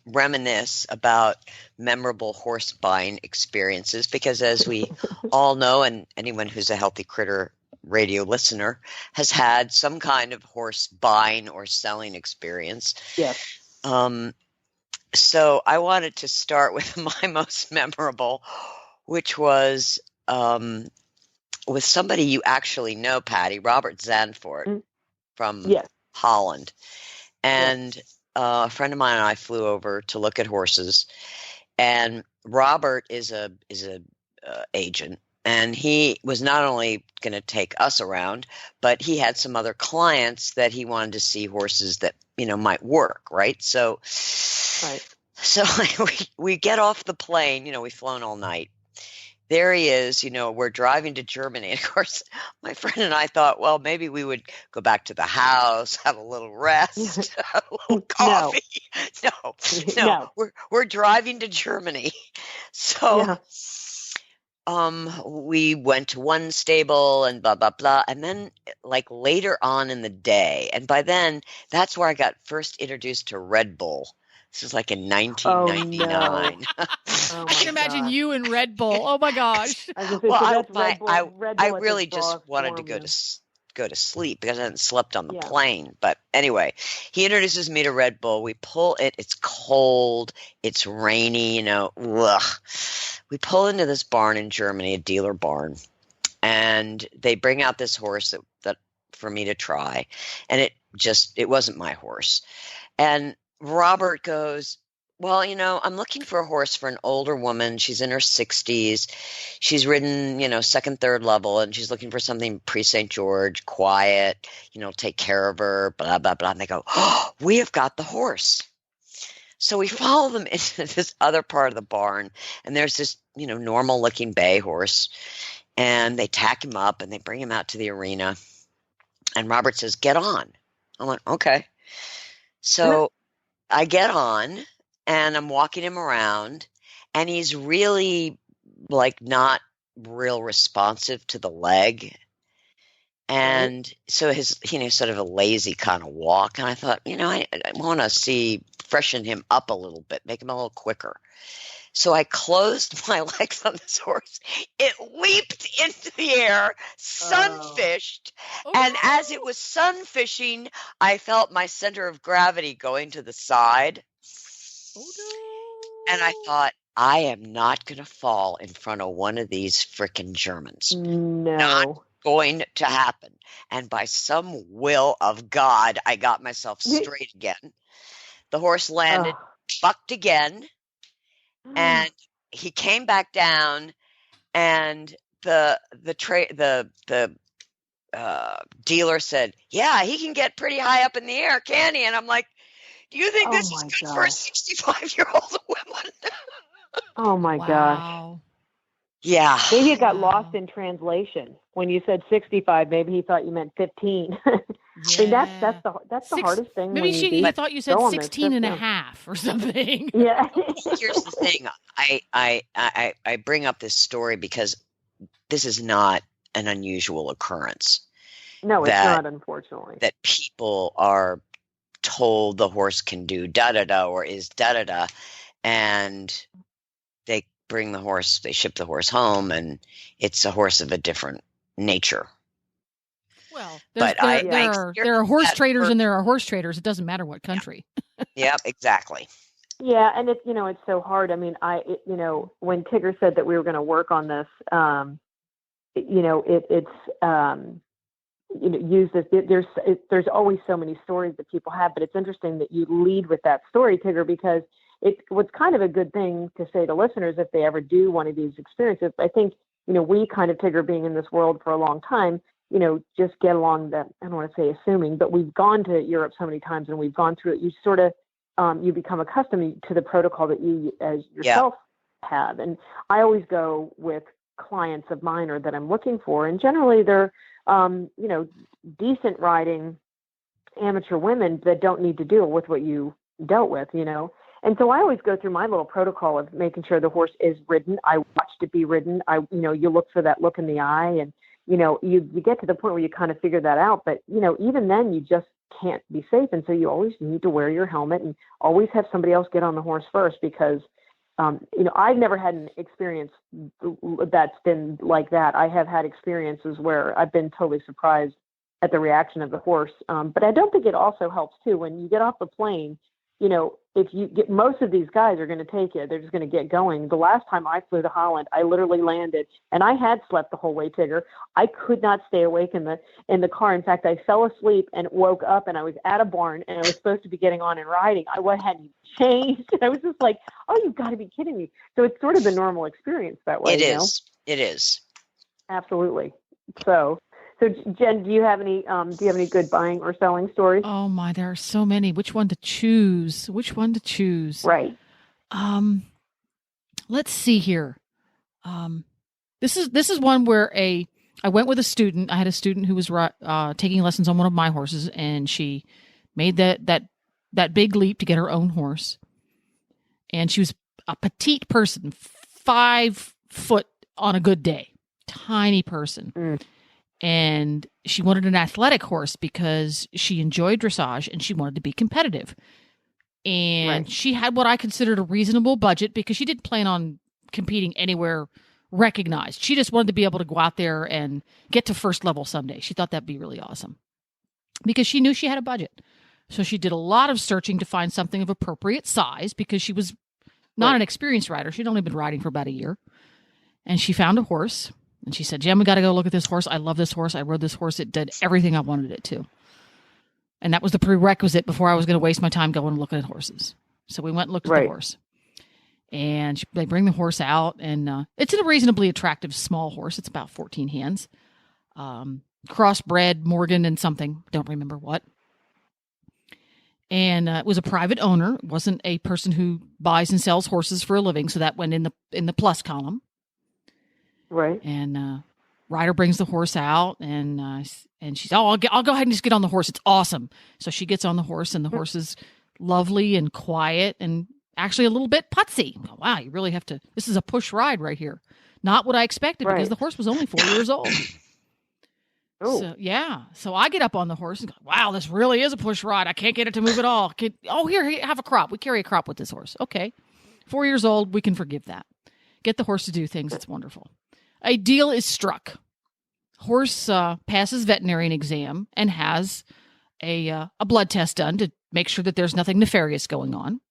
reminisce about memorable horse buying experiences, because as we all know, and anyone who's a Healthy Critter radio listener has had some kind of horse buying or selling experience. Yes. So I wanted to start with my most memorable, which was with somebody you actually know, Patty, Robert Zanfort from Holland. And a friend of mine and I flew over to look at horses, and Robert is a agent, and he was not only going to take us around, but he had some other clients that he wanted to see horses that, might work. Right. So we get off the plane, we've flown all night. There he is, we're driving to Germany. And of course, my friend and I thought, well, maybe we would go back to the house, have a little rest, a little coffee. No. We're driving to Germany. So we went to one stable and blah, blah, blah. And then like later on in the day, and by then that's where I got first introduced to Red Bull. This was like in 1999. I can imagine you and Red Bull. Oh my gosh! I really just wanted to go to sleep because I hadn't slept on the plane. But anyway, he introduces me to Red Bull. We pull it. It's cold. It's rainy. We pull into this barn in Germany, a dealer barn, and they bring out this horse that for me to try, and it wasn't my horse, and Robert goes, well, I'm looking for a horse for an older woman. She's in her 60s. She's ridden, second, third level, and she's looking for something pre-St. George, quiet, take care of her, blah, blah, blah. And they go, oh, we have got the horse. So we follow them into this other part of the barn, and there's this, normal-looking bay horse, and they tack him up, and they bring him out to the arena. And Robert says, get on. I went, okay. So I get on and I'm walking him around, and he's really like not real responsive to the leg. And so his, sort of a lazy kind of walk. And I thought, I want to freshen him up a little bit, make him a little quicker. So I closed my legs on this horse. It leaped into the air, sunfished. And as it was sunfishing, I felt my center of gravity going to the side. And I thought, I am not going to fall in front of one of these frickin' Germans. No. Not going to happen. And by some will of God, I got myself straight again. The horse landed, bucked again. And he came back down, and the dealer said, yeah, he can get pretty high up in the air, can he? And I'm like, do you think this is good for a 65-year-old woman? Oh my gosh. Yeah. Maybe it got lost in translation. When you said 65, maybe he thought you meant 15. I mean, that's the hardest thing. Maybe he thought you said 16 and a half or something. Yeah. Here's the thing. I bring up this story because this is not an unusual occurrence. No, it's not, unfortunately. That people are told the horse can do da-da-da or is da-da-da, and they ship the horse home, and it's a horse of a different nature. Well, there are horse traders and there are horse traders. It doesn't matter what country. Yeah, exactly. Yeah, and it's it's so hard. I mean, when Tigger said that we were going to work on this, use this. There's always so many stories that people have, but it's interesting that you lead with that story, Tigger, because what's kind of a good thing to say to listeners if they ever do one of these experiences. I think we kind of, Tigger, being in this world for a long time, just get along that. I don't want to say assuming, but we've gone to Europe so many times and we've gone through it. You sort of you become accustomed to the protocol that you as yourself have. And I always go with clients of mine or that I'm looking for, and generally they're decent riding amateur women that don't need to deal with what you dealt with, And so I always go through my little protocol of making sure the horse is ridden. I watched it be ridden. You look for that look in the eye, and you get to the point where you kind of figure that out. But even then, you just can't be safe, and so you always need to wear your helmet and always have somebody else get on the horse first, because I've never had an experience that's been like that. I have had experiences where I've been totally surprised at the reaction of the horse. But I don't think it also helps too when you get off the plane. If you get, most of these guys are going to take it. They're just going to get going. The last time I flew to Holland, I literally landed, and I had slept the whole way, Tigger. I could not stay awake in the car. In fact, I fell asleep and woke up, and I was at a barn, and I was supposed to be getting on and riding. I hadn't changed. I was just like, oh, you've got to be kidding me. So it's sort of the normal experience that way. It is. It is. Absolutely. So Jen, do you have any good buying or selling stories? Oh my, there are so many. Which one to choose? Right. Let's see here. This is one where I went with a student. I had a student who was taking lessons on one of my horses, and she made that big leap to get her own horse. And she was a petite person, 5 foot on a good day, tiny person. Mm. And she wanted an athletic horse because she enjoyed dressage and she wanted to be competitive. And she had what I considered a reasonable budget because she didn't plan on competing anywhere recognized. She just wanted to be able to go out there and get to first level someday. She thought that'd be really awesome because she knew she had a budget. So she did a lot of searching to find something of appropriate size because she was not an experienced rider. She'd only been riding for about a year. And she found a horse. And she said, Jen, we got to go look at this horse. I love this horse. I rode this horse. It did everything I wanted it to. And that was the prerequisite before I was going to waste my time going and looking at horses. So we went and looked at the horse. And they bring the horse out. And it's a reasonably attractive small horse. It's about 14 hands. Crossbred Morgan and something. Don't remember what. And it was a private owner. It wasn't a person who buys and sells horses for a living. So that went in the plus column. Right. And rider brings the horse out, and she's, I'll go ahead and just get on the horse. It's awesome. So she gets on the horse, and the horse is lovely and quiet and actually a little bit putsy. Wow, you really have to, this is a push ride right here. Not what I expected because the horse was only 4 years old. Oh. So, yeah. So I get up on the horse and go, wow, this really is a push ride. I can't get it to move at all. Here, have a crop. We carry a crop with this horse. Okay. 4 years old, we can forgive that. Get the horse to do things. It's wonderful. A deal is struck. Horse passes veterinarian exam and has a blood test done to make sure that there's nothing nefarious going on.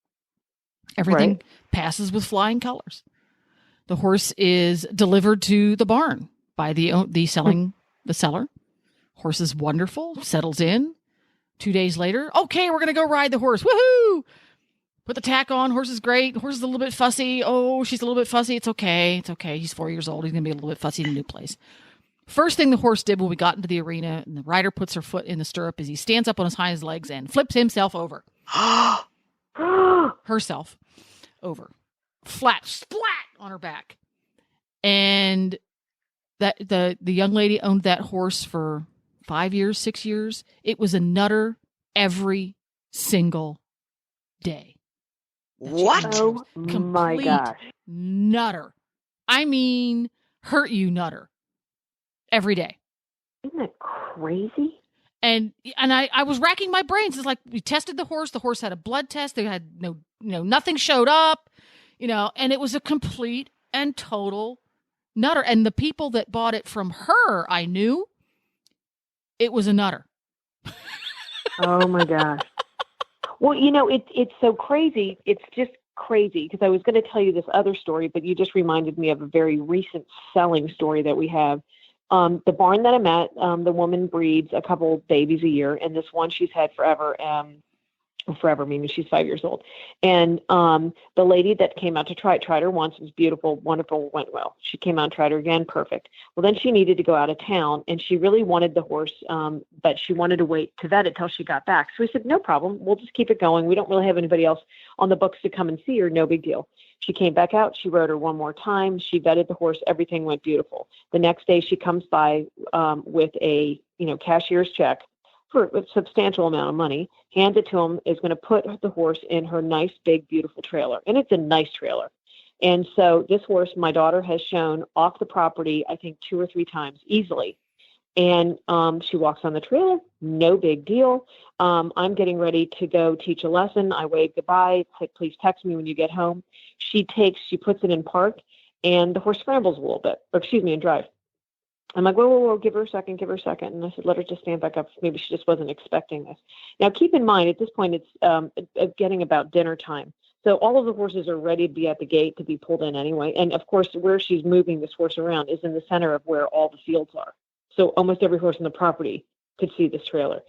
Everything passes with flying colors. The horse is delivered to the barn by the seller. Horse is wonderful, settles in. 2 days later, okay, we're going to go ride the horse. Woohoo! Put the tack on. Horse is great. Horse is a little bit fussy. Oh, she's a little bit fussy. It's okay. It's okay. He's 4 years old. He's going to be a little bit fussy in a new place. First thing the horse did when we got into the arena and the rider puts her foot in the stirrup is he stands up on his hind legs and flips himself over. Herself over. Flat, splat on her back. And that the young lady owned that horse for 5 years, 6 years. It was a nutter every single day. What? Oh my gosh. Nutter. I mean, hurt you nutter. Every day. Isn't that crazy? And I was racking my brains. It's like we tested the horse. The horse had a blood test. They had nothing showed up, and it was a complete and total nutter. And the people that bought it from her, I knew it was a nutter. Oh my gosh. Well, it's so crazy. It's just crazy because I was going to tell you this other story, but you just reminded me of a very recent selling story that we have. The barn that I'm at, the woman breeds a couple babies a year, and this one she's had forever. Forever, meaning she's 5 years old. And the lady that came out to tried her once. It was beautiful, wonderful, went well. She came out and tried her again, perfect. Well, then she needed to go out of town, and she really wanted the horse, but she wanted to wait to vet it till she got back. So we said, no problem. We'll just keep it going. We don't really have anybody else on the books to come and see her. No big deal. She came back out. She rode her one more time. She vetted the horse. Everything went beautiful. The next day she comes by with a cashier's check for a substantial amount of money, hand it to him, is going to put the horse in her nice, big, beautiful trailer. And it's a nice trailer. And so this horse, my daughter has shown off the property, I think 2 or 3 times easily. And she walks on the trailer, no big deal. I'm getting ready to go teach a lesson. I wave goodbye. It's like, please text me when you get home. She puts it in park, and the horse scrambles a little bit, and drive. I'm like, whoa, give her a second. And I said, let her just stand back up. Maybe she just wasn't expecting this. Now, keep in mind, at this point, it's getting about dinner time. So all of the horses are ready to be at the gate to be pulled in anyway. And, of course, where she's moving this horse around is in the center of where all the fields are. So almost every horse on the property could see this trailer.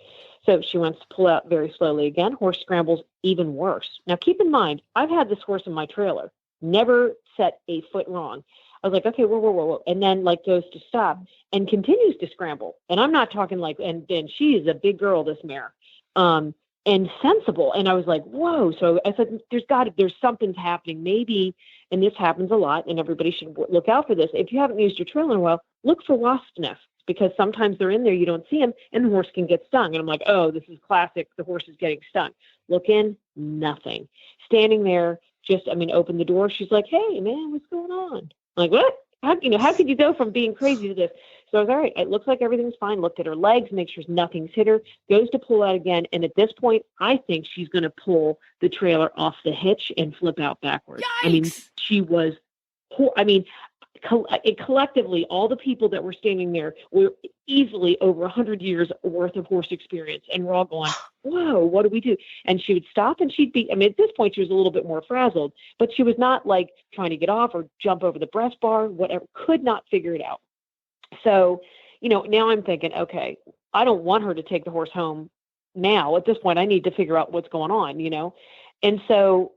So she wants to pull out very slowly again. Horse scrambles even worse. Now, keep in mind, I've had this horse in my trailer, never set a foot wrong. I was like, okay, whoa. And then goes to stop and continues to scramble. And I'm not talking and she is a big girl, this mare, and sensible. And I was like, whoa. So I said, there's something's happening. Maybe, and this happens a lot, and everybody should look out for this. If you haven't used your trailer in a while, look for wasp nests, because sometimes they're in there, you don't see them, and the horse can get stung. And I'm like, oh, this is classic. The horse is getting stung. Look in, nothing. Standing there, open the door. She's like, hey, man, what's going on? I'm like, what? How could you go from being crazy to this? So I was all right. It looks like everything's fine. Looked at her legs, make sure nothing's hit her, goes to pull out again. And at this point, I think she's going to pull the trailer off the hitch and flip out backwards. Yikes. She was, collectively, all the people that were standing there were easily over 100 years worth of horse experience. And we're all going, whoa, what do we do? And she would stop, and she'd be, at this point, she was a little bit more frazzled, but she was not trying to get off or jump over the breast bar, whatever, could not figure it out. So, now I'm thinking, okay, I don't want her to take the horse home now. At this point, I need to figure out what's going on, And so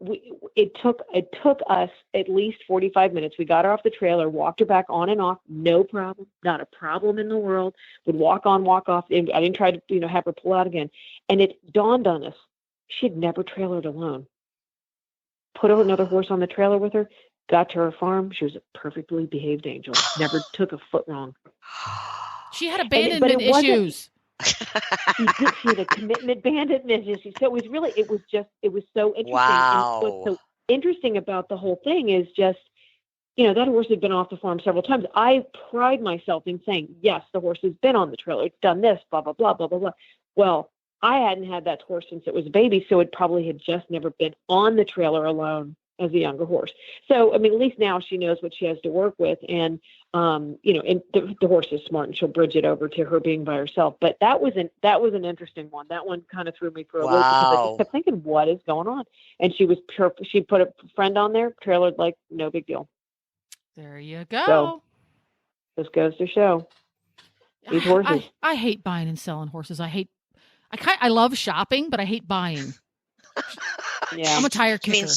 it took us at least 45 minutes. We got her off the trailer, walked her back on and off, no problem, not a problem in the world. Would walk on, walk off. And I didn't try to, have her pull out again. And it dawned on us, she'd never trailered alone. Put another horse on the trailer with her, got to her farm. She was a perfectly behaved angel. Never took a foot wrong. She had abandonment issues. She had a commitment abandonment issue. So it was so interesting. Wow. And what's so interesting about the whole thing is just, that horse had been off the farm several times. I pride myself in saying, yes, the horse has been on the trailer. It's done this, blah, blah, blah, blah, blah, blah. Well, I hadn't had that horse since it was a baby, so it probably had just never been on the trailer alone as a younger horse. So, at least now she knows what she has to work with. And, and the horse is smart, and she'll bridge it over to her being by herself. But that was an interesting one. That one kind of threw me for a loop, because I just kept thinking, what is going on? And she put a friend on there, trailered like no big deal. There you go. So, this goes to show these horses. I hate buying and selling horses. I love shopping, but I hate buying. Yeah. I'm a tire kicker.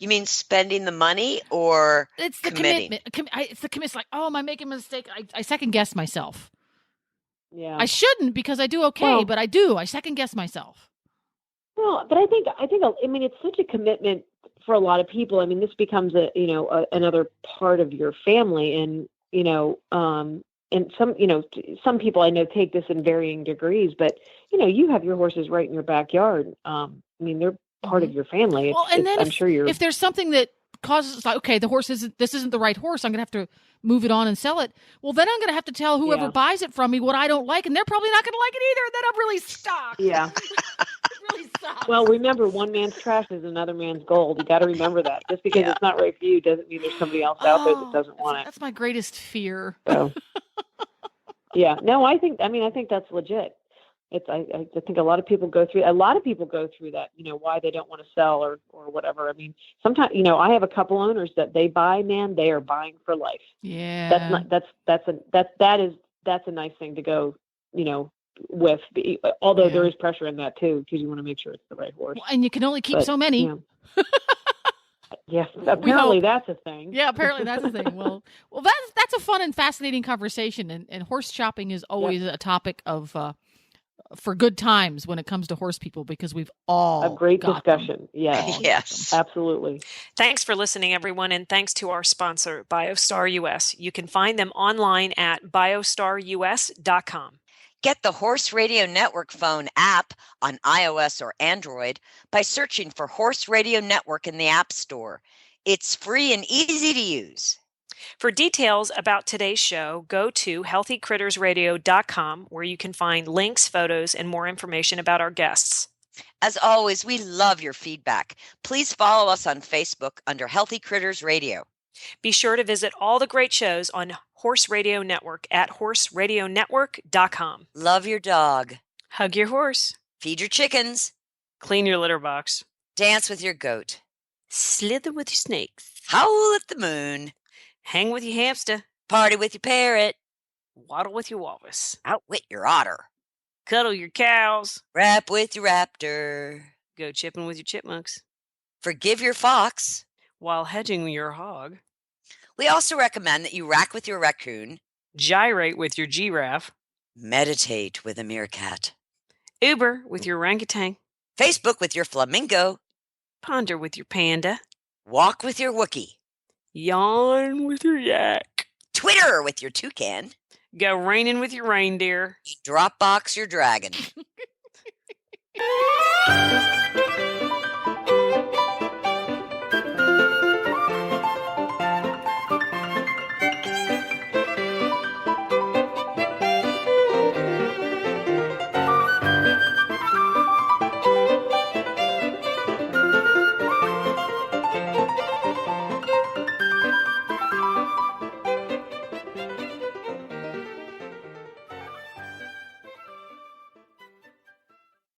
You mean spending the money, or it's the committing? commitment? It's the commitment. It's like, oh, am I making a mistake? I second guess myself. Yeah. I shouldn't, because I do okay, but I do. I second guess myself. Well, but I think it's such a commitment for a lot of people. This becomes another part of your family, and and some people I know take this in varying degrees, but you have your horses right in your backyard. They're part of your family. I'm sure if there's something that causes, okay, this isn't the right horse, I'm going to have to move it on and sell it. Well, then I'm going to have to tell whoever buys it from me what I don't like, and they're probably not going to like it either. Then I'm really stuck. Yeah. Really sucks. Well, remember, one man's trash is another man's gold. You got to remember that. Just because it's not right for you doesn't mean there's somebody else out there that doesn't want it. That's my greatest fear. So, yeah. No, I think that's legit. I think a lot of people go through that, why they don't want to sell or whatever. I mean, sometimes, I have a couple owners that they buy, man, they are buying for life. Yeah. That's a nice thing to go, with, although there is pressure in that too, because you want to make sure it's the right horse. Well, and you can only keep so many. Yeah, apparently that's a thing. Yeah, apparently that's a thing. Well, that's a fun and fascinating conversation, and horse shopping is always a topic of for good times when it comes to horse people, because we've all a great discussion. Yes. Yes, absolutely. Thanks for listening, everyone, and thanks to our sponsor, BioStar US. You can find them online at biostarus.com. Get the Horse Radio Network phone app on iOS or Android by searching for Horse Radio Network in the App Store. It's free and easy to use. For details about today's show, go to healthycrittersradio.com, where you can find links, photos, and more information about our guests. As always, we love your feedback. Please follow us on Facebook under Healthy Critters Radio. Be sure to visit all the great shows on Horse Radio Network at horseradionetwork.com. Love your dog. Hug your horse. Feed your chickens. Clean your litter box. Dance with your goat. Slither with your snakes. Howl at the moon. Hang with your hamster. Party with your parrot. Waddle with your walrus. Outwit your otter. Cuddle your cows. Rap with your raptor. Go chipping with your chipmunks. Forgive your fox. While hedging your hog. We also recommend that you rack with your raccoon. Gyrate with your giraffe. Meditate with a meerkat. Uber with your orangutan. Facebook with your flamingo. Ponder with your panda. Walk with your Wookiee. Yawn with your yak. Twitter with your toucan. Go raining with your reindeer. Dropbox your dragon.